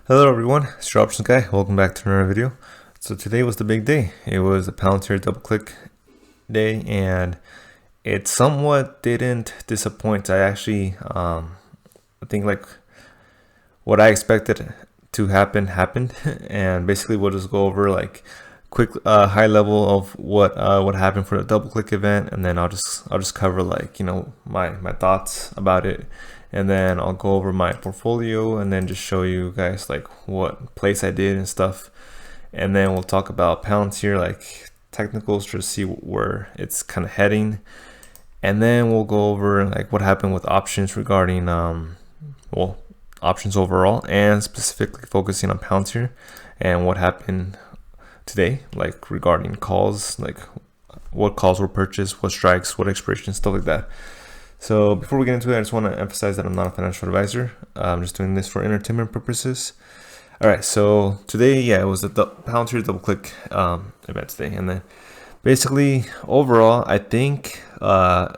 Hello everyone, it's your options guy. Welcome back to another video. So today was the big day. It was a Palantir double click day, and it somewhat didn't disappoint. I actually, I think like what I expected to happen happened, and basically we'll just go over like quick high level of what happened for the double click event, and then I'll just cover like my thoughts about it. And then I'll go over my portfolio and then just show you guys like what place I did and stuff. And then we'll talk about Palantir, like technicals, to see where it's kind of heading. And then we'll go over like what happened with options regarding options overall, and specifically focusing on Palantir and what happened today, like regarding calls, like what calls were purchased, what strikes, what expirations, stuff like that. So before we get into it, I just want to emphasize that I'm not a financial advisor. I'm just doing this for entertainment purposes. All right, so today, it was the Palantir double click event today. And then basically overall, I think, I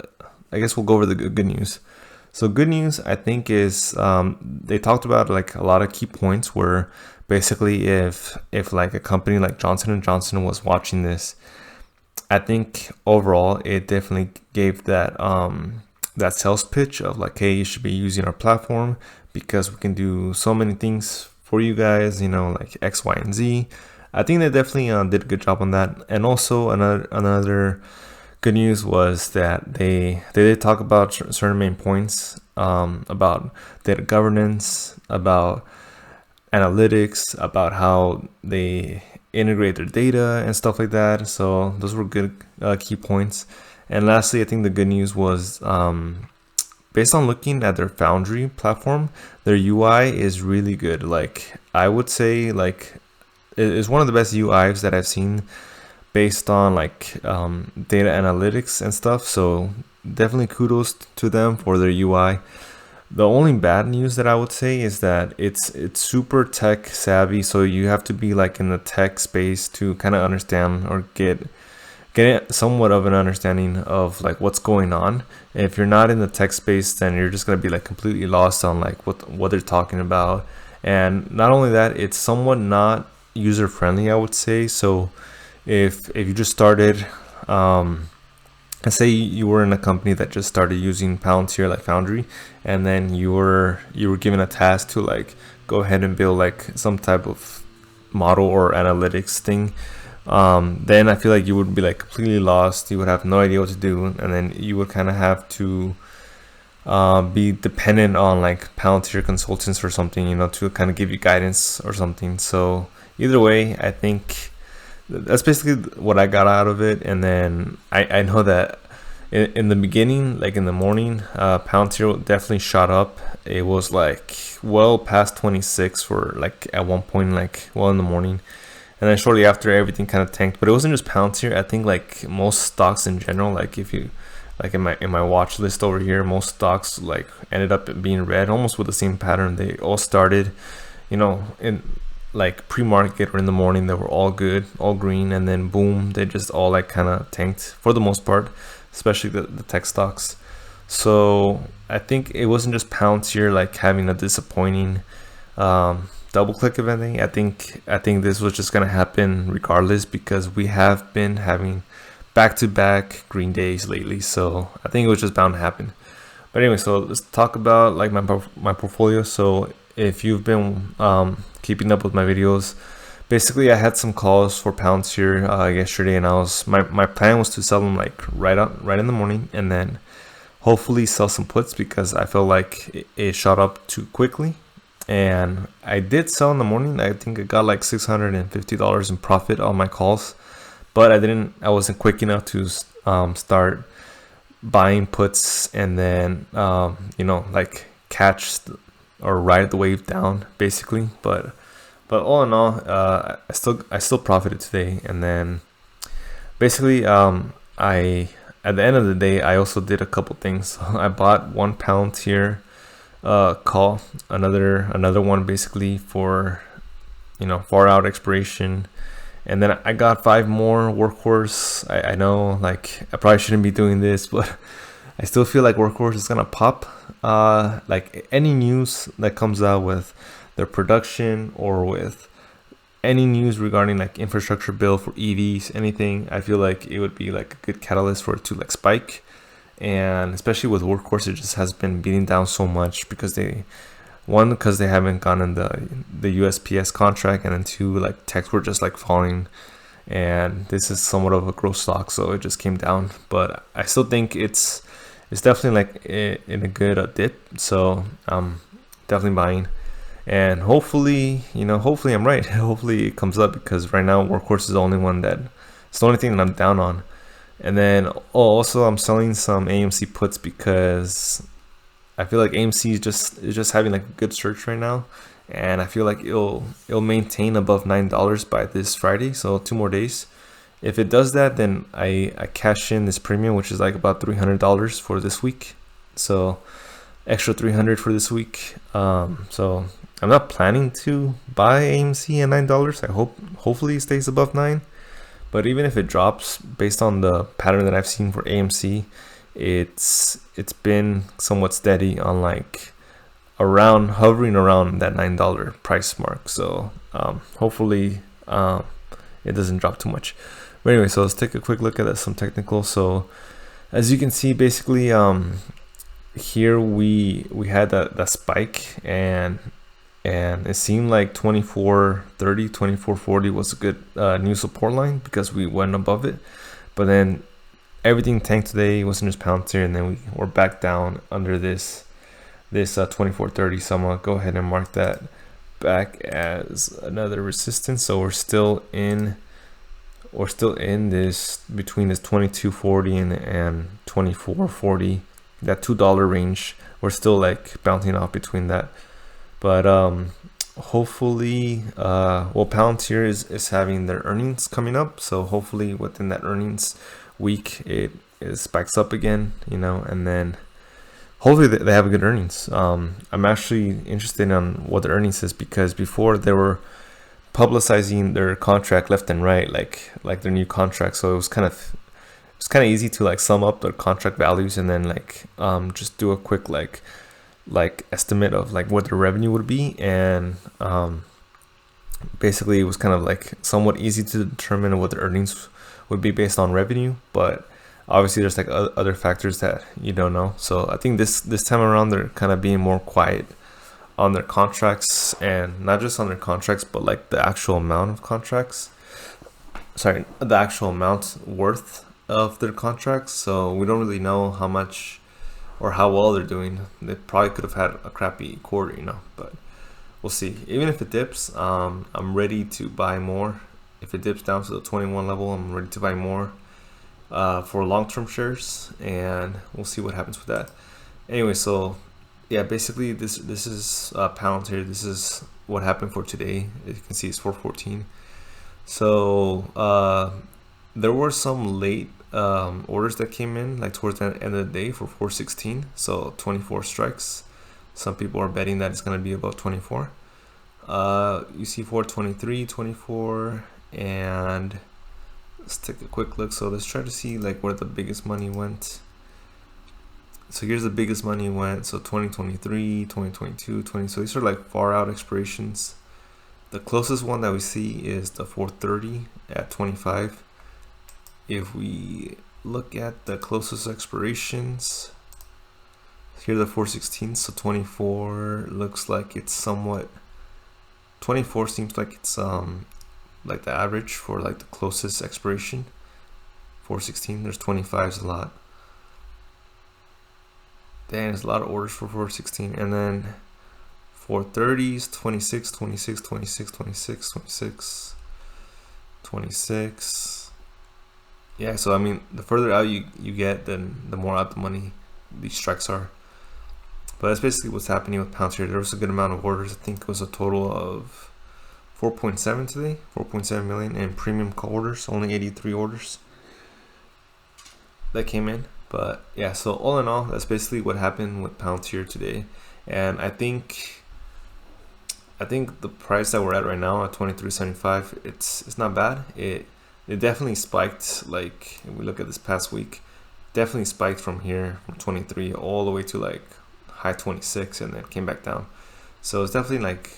guess we'll go over the good news. So good news, I think, is they talked about like a lot of key points where basically if like a company like Johnson & Johnson was watching this, I think overall it definitely gave that that sales pitch of like, hey, you should be using our platform because we can do so many things for you guys, like X, Y, and Z. I think they definitely did a good job on that. And also another good news was that they did talk about certain main points about data governance, about analytics, about how they integrate their data and stuff like that. So those were good key points. And lastly, I think the good news was based on looking at their Foundry platform, their UI is really good. Like I would say, like it is one of the best UIs that I've seen based on like data analytics and stuff. So definitely kudos to them for their UI. The only bad news that I would say is that it's super tech savvy. So you have to be like in the tech space to kind of understand or get somewhat of an understanding of like what's going on. If you're not in the tech space, then you're just going to be like completely lost on like what they're talking about. And not only that, it's somewhat not user friendly, I would say. So if you just started, let's say you were in a company that just started using Palantir like Foundry, and then you were given a task to like go ahead and build like some type of model or analytics thing, then I feel like you would be like completely lost. You would have no idea what to do, and then you would kind of have to be dependent on like Palantir consultants or something, to kind of give you guidance or something. So either way, I think that's basically what I got out of it. And then I know that in the beginning, like in the morning, Palantir definitely shot up. It was like well past 26 for like at one point, like well in the morning. And then shortly after, everything kind of tanked. But it wasn't just Palantir. I think like most stocks in general, like if you like in my watch list over here, most stocks like ended up being red, almost with the same pattern. They all started, in like pre-market or in the morning, they were all good, all green, and then boom, they just all like kind of tanked for the most part, especially the tech stocks. So I think it wasn't just Palantir like having a disappointing double click event. I think this was just gonna happen regardless, because we have been having back-to-back green days lately. So I think it was just bound to happen. But anyway, so let's talk about like my portfolio. So if you've been keeping up with my videos, basically I had some calls for Palantir yesterday, and my plan was to sell them like right in the morning, and then hopefully sell some puts, because I felt like it shot up too quickly. And I did sell in the morning. I think I got like $650 in profit on my calls, but I wasn't quick enough to start buying puts and then like catch or ride the wave down basically. But all in all, I still profited today. And then basically I at the end of the day, I also did a couple things. I bought one Palantir call, another one basically for far out expiration, and then I got 5 more Workhorse. I know like I probably shouldn't be doing this, but I still feel like Workhorse is gonna pop. Like any news that comes out with their production or with any news regarding like infrastructure bill for EVs, anything, I feel like it would be like a good catalyst for it to like spike. And especially with Workhorse, it just has been beating down so much because they haven't gotten the USPS contract, and then two, like techs were just like falling, and this is somewhat of a growth stock, so it just came down. But I still think it's definitely like in a good dip, so definitely buying. And hopefully I'm right. Hopefully it comes up, because right now Workhorse is the only thing that I'm down on. And then also I'm selling some AMC puts because I feel like AMC is just having like a good surge right now, and I feel like it'll maintain above $9 by this Friday, so 2 more days. If it does that, then I cash in this premium, which is like about $300 for this week, so extra $300 for this week. So I'm not planning to buy AMC at $9. Hopefully it stays above 9. But even if it drops, based on the pattern that I've seen for AMC, it's been somewhat steady on like hovering around that $9 price mark. So hopefully it doesn't drop too much. But anyway, so let's take a quick look at some technical. So as you can see, basically here we had that spike, and it seemed like 2430, 2440 was a good new support line because we went above it. But then everything tanked today, wasn't just Palantir, and then we're back down under this 2430. So I'm gonna go ahead and mark that back as another resistance. So we're still in this between this 2240 and 2440, that $2 range. We're still like bouncing off between that. But hopefully, Palantir is having their earnings coming up, so hopefully within that earnings week it spikes up again, and then hopefully they have a good earnings. I'm actually interested in what the earnings is, because before they were publicizing their contract left and right, like their new contract, so it was kind of easy to like sum up their contract values and then like just do a quick like estimate of like what the revenue would be. And basically it was kind of like somewhat easy to determine what the earnings would be based on revenue, but obviously there's like other factors that you don't know. So I think this time around they're kind of being more quiet on their contracts, and not just on their contracts, but like the actual amount of contracts, the actual amount worth of their contracts. So we don't really know how much or how well they're doing. They probably could have had a crappy quarter, but we'll see. Even if it dips, I'm ready to buy more. If it dips down to the 21 level, I'm ready to buy more for long-term shares, and we'll see what happens with that. Anyway, so yeah, basically this is Palantir. This is what happened for today. As you can see, it's 414. So there were some late orders that came in like towards the end of the day for 416, so 24 strikes. Some people are betting that it's going to be about 24. You see 423, 24, and let's take a quick look. So let's try to see like where the biggest money went. So here's the biggest money went. So 2023, 2022, 20. So these are like far out expirations. The closest one that we see is the 430 at 25. If we look at the closest expirations, here the 416, so 24 looks like it's somewhat, 24 seems like it's like the average for like the closest expiration. 416, there's 25s a lot. Then there's a lot of orders for 416, and then 430s, 26, 26, 26, 26, 26, 26. Yeah, so I mean, the further out you get, then the more out the money these strikes are. But that's basically what's happening with Palantir. There was a good amount of orders. I think it was a total of 4.7 today, 4.7 million, and premium call orders, only 83 orders that came in. But yeah, so all in all, that's basically what happened with Palantir today. And I think the price that we're at right now at 23.75, it's not bad. It definitely spiked. Like if we look at this past week, definitely spiked from here from 23 all the way to like high 26, and then came back down. So it's definitely like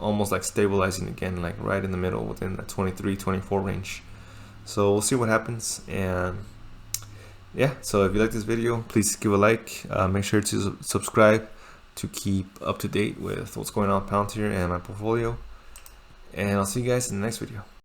almost like stabilizing again, like right in the middle within the 23-24 range. So we'll see what happens. And yeah, so if you like this video, please give a like, make sure to subscribe to keep up to date with what's going on with Palantir and my portfolio, and I'll see you guys in the next video.